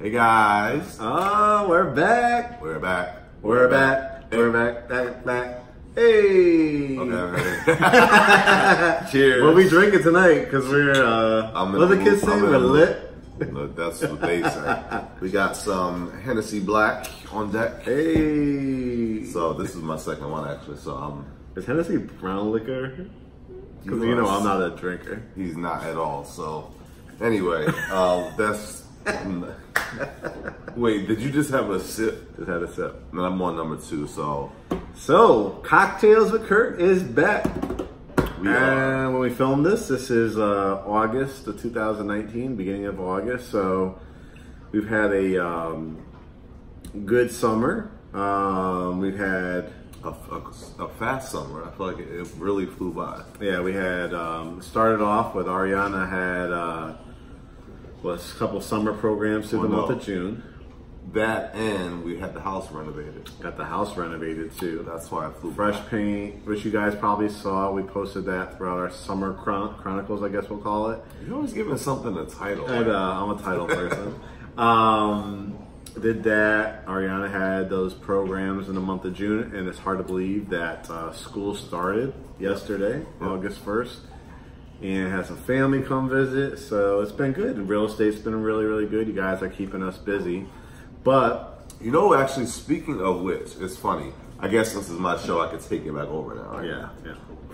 Hey guys. Oh, we're back. We're back. We're back. We're back. Hey. Okay. Cheers. What we drinking tonight? Because we're, what the kids say? We're lit. No, that's what they say. We got some Hennessy Black on deck. Hey. So this is my second one actually. So is Hennessy brown liquor? Because you know I'm not a drinker. He's not at all. So anyway, that's. Wait, did you just have a sip? Just had a sip. And I'm on number 2. So Cocktails with Curt is back. And when we filmed this is August of 2019, beginning of August. So we've had a good summer. We've had a fast summer. I feel like it really flew by. Yeah, we had started off with Ariana had a couple summer programs through the month of June. That and we had the house renovated. Got the house renovated too. That's why I flew fresh by. Paint, which you guys probably saw. We posted that throughout our summer chronicles, I guess we'll call it. You're always giving something a title. And, I'm a title person. Did that. Ariana had those programs in the month of June, and it's hard to believe that school started yesterday, August 1st. And had some family come visit, so it's been good. And real estate's been really, really good. You guys are keeping us busy. But, you know, actually, speaking of which, it's funny. I guess since it's my show, I could take it back over now. Right? Yeah.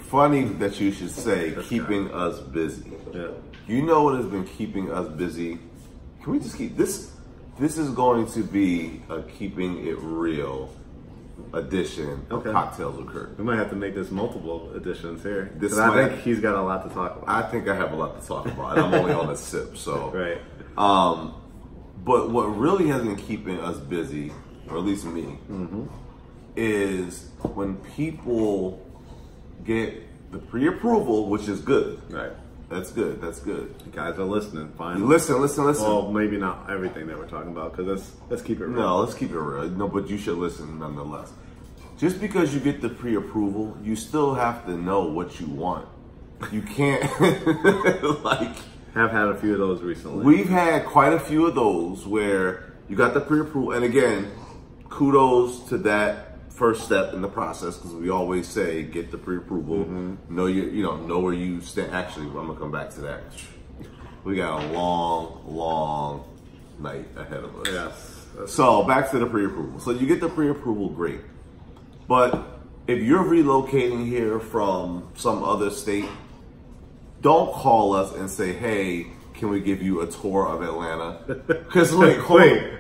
Funny that you should say That's keeping us busy. Yeah. You know what has been keeping us busy? Can we just keep this? This is going to be a keeping it real edition of Cocktails with Curt. We might have to make this multiple editions here. I think he's got a lot to talk about. I think I have a lot to talk about. And I'm only on a sip, so. Right. But what really has been keeping us busy, or at least me, is when people get the pre-approval, which is good. Right. That's good. That's good. You guys are listening. Finally. Listen. Well, maybe not everything that we're talking about, because let's keep it real. No, let's keep it real. No, but you should listen nonetheless. Just because you get the pre-approval, you still have to know what you want. You can't Have had a few of those recently. We've had quite a few of those where you got the pre-approval, and again, kudos to that first step in the process, because we always say get the pre-approval, know where you stand. Actually, I'm gonna come back to that. We got a long night ahead of us. Yes. So back to the pre-approval. So you get the pre-approval, great. But if you're relocating here from some other state, don't call us and say, hey, can we give you a tour of Atlanta? Because wait,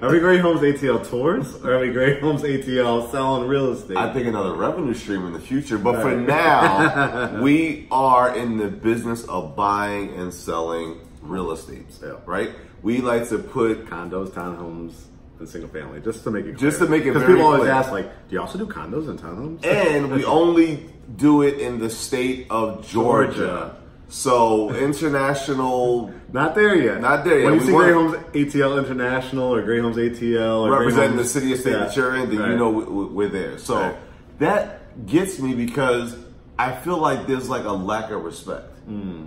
are we Great Homes ATL tours? Or are we Great Homes ATL selling real estate? I think another revenue stream in the future. But for now, we are in the business of buying and selling real estate, right? We like to put condos, townhomes, and single family, just to make it clear. Just to make it very because people always clear. ask, like, do you also do condos and townhomes? And we only do it in the state of Georgia. So international, not there yet. Not there yet. When you see Great Homes ATL International or Great Homes ATL, or representing the city or state that you're in, then you know we're there. So that gets me, because I feel like there's like a lack of respect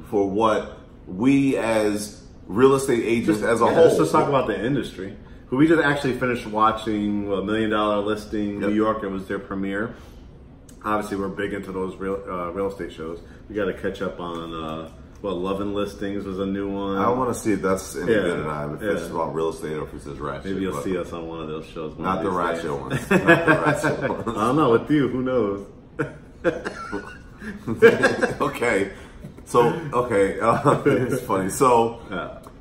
for what we as real estate agents as a whole. Let's just talk about the industry. We just actually finished watching $1 Million Listing New York. It was their premiere. Obviously, we're big into those real estate shows. We got to catch up on Love and Listings was a new one. I want to see if that's any good or not. If it's about real estate or if it's just ratchet. Maybe you'll see us on one of those shows. Not the ratchet ones. Not the ratchet ones. I don't know, with you, who knows? Okay. So, it's funny. So,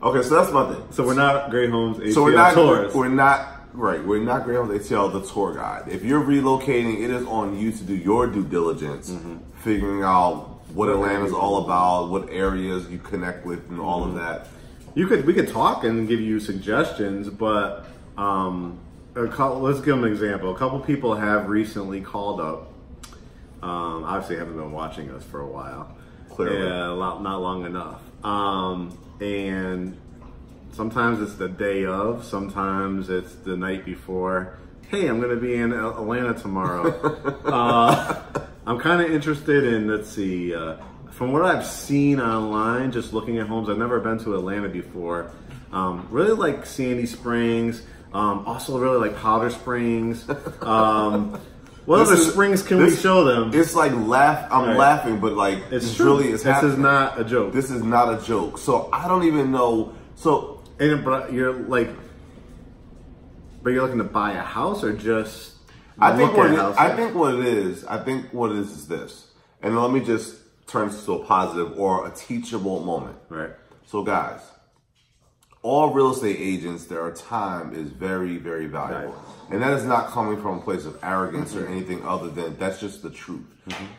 okay, so that's my thing. So we're not Great Homes ATL tours. We're not Great Homes ATL, the tour guide. If you're relocating, it is on you to do your due diligence, figuring out what Atlanta's all about, what areas you connect with, and all of that. We could talk and give you suggestions, but let's give them an example. A couple people have recently called up. Obviously, haven't been watching us for a while. Clearly, not long enough. And sometimes it's the day of, sometimes it's the night before. Hey, I'm going to be in Atlanta tomorrow. I'm kind of interested in, from what I've seen online, just looking at homes, I've never been to Atlanta before. Really like Sandy Springs. Also really like Powder Springs. What other springs can we show them? It's like I'm laughing, but like it's really it's this is not a joke. This is not a joke. So I don't even know. So but you're like, but you're looking to buy a house or just I think what it is this. And let me just turn this to a positive or a teachable moment. Right. So guys, all real estate agents, their time is very, very valuable. Right. And that is not coming from a place of arrogance or anything other than that's just the truth.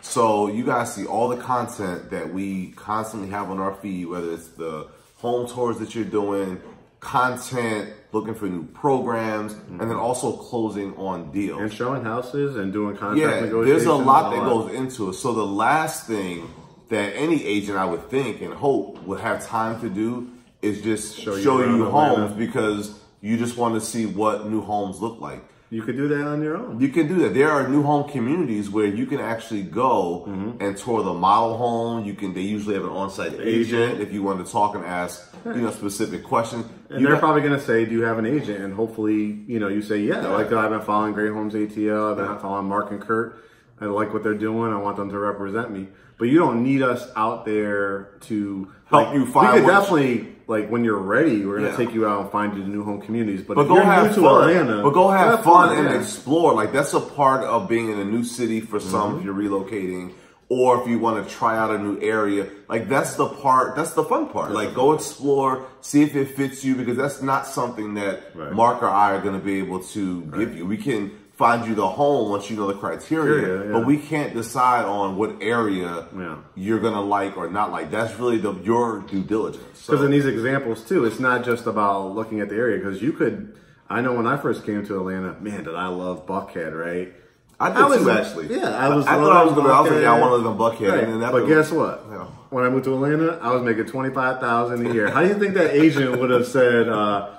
So you guys see all the content that we constantly have on our feed, whether it's the home tours that you're doing, content, looking for new programs, and then also closing on deals. And showing houses and doing contract negotiations. There's a lot that goes into it. So the last thing that any agent, I would think and hope, would have time to do is just show you homes because you just want to see what new homes look like. You could do that on your own. You can do that. There are new home communities where you can actually go and tour the model home. They usually have an on-site agent if you want to talk and ask, specific questions. And they're probably going to say, do you have an agent? And hopefully, you say, yeah. Like I've been following GreatHomesATL. I've been following Mark and Curt. I like what they're doing. I want them to represent me. But you don't need us out there to help you find. We could definitely, when you're ready, we're going to take you out and find you the new home communities. But if go you're have new fun. to Atlanta, but go have fun and explore. Like that's a part of being in a new city for some if you're relocating, or if you want to try out a new area. Like that's the fun part. Like go explore, see if it fits you, because that's not something that Mark or I are going to be able to give you. We can find you the home once you know the criteria, but we can't decide on what area you're gonna like or not like. That's really your due diligence. Because in these examples too, it's not just about looking at the area. Because you could, I know when I first came to Atlanta, man, did I love Buckhead, right? I did too, actually. Yeah, I thought I was gonna. I was like, I want to live in Buckhead. Right. And then but guess what? When I moved to Atlanta, I was making $25,000 a year. How do you think that agent would have said,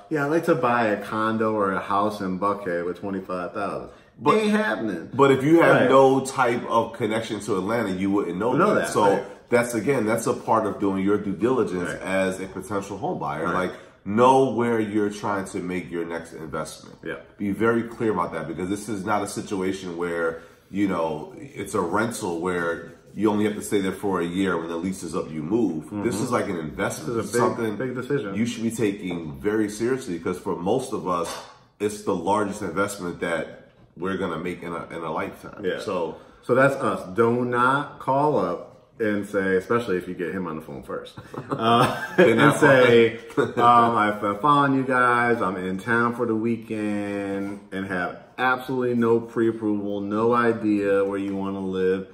"Yeah, I'd like to buy a condo or a house in Buckhead with $25,000"? But ain't happening. But if you have no type of connection to Atlanta, you wouldn't know that. So that's a part of doing your due diligence as a potential home buyer. Like know where you're trying to make your next investment. Yeah. Be very clear about that, because this is not a situation where, it's a rental where you only have to stay there for a year. When the lease is up, you move. This is like an investment. This is a big decision. You should be taking very seriously, because for most of us, it's the largest investment that we're gonna make in a lifetime. Yeah. So that's us. Do not call up and say, especially if you get him on the phone first, and say, I've been following you guys. I'm in town for the weekend and have absolutely no pre-approval, no idea where you want to live.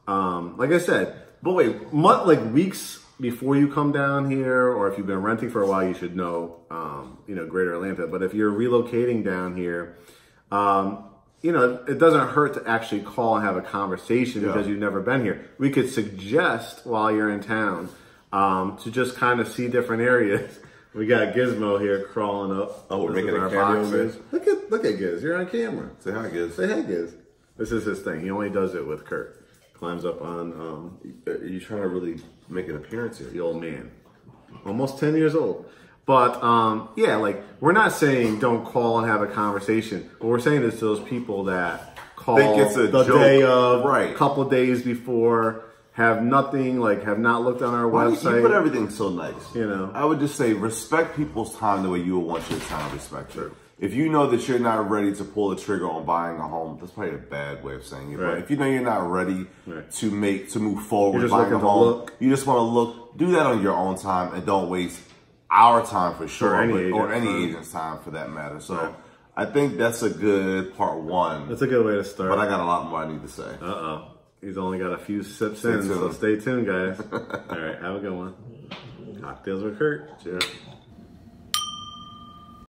Like I said, but wait, weeks before you come down here, or if you've been renting for a while, you should know, Greater Atlanta. But if you're relocating down here, it doesn't hurt to actually call and have a conversation because you've never been here. We could suggest while you're in town to just kind of see different areas. We got Gizmo here crawling up. Oh, we're making a cameo. Look at Giz. You're on camera. Say hi, Giz. Say hi, Giz. This is his thing. He only does it with Curt. Climbs up on. Are you trying to really make an appearance here? The old man, almost 10 years old. But we're not saying don't call and have a conversation. What we're saying is to those people that call the day of, a couple of days before, have nothing, have not looked on our website. You put everything so nice. I would just say respect people's time the way you would want your time respected. If you know that you're not ready to pull the trigger on buying a home, that's probably a bad way of saying it. But if you know you're not ready to move forward with buying a home, you just want to look, do that on your own time, and don't waste our time for sure, or any agent's time for that matter. So I think that's a good part one. That's a good way to start. But I got a lot more I need to say. He's only got a few sips in, so stay tuned, guys. All right, have a good one. Cocktails with Curt. Cheers.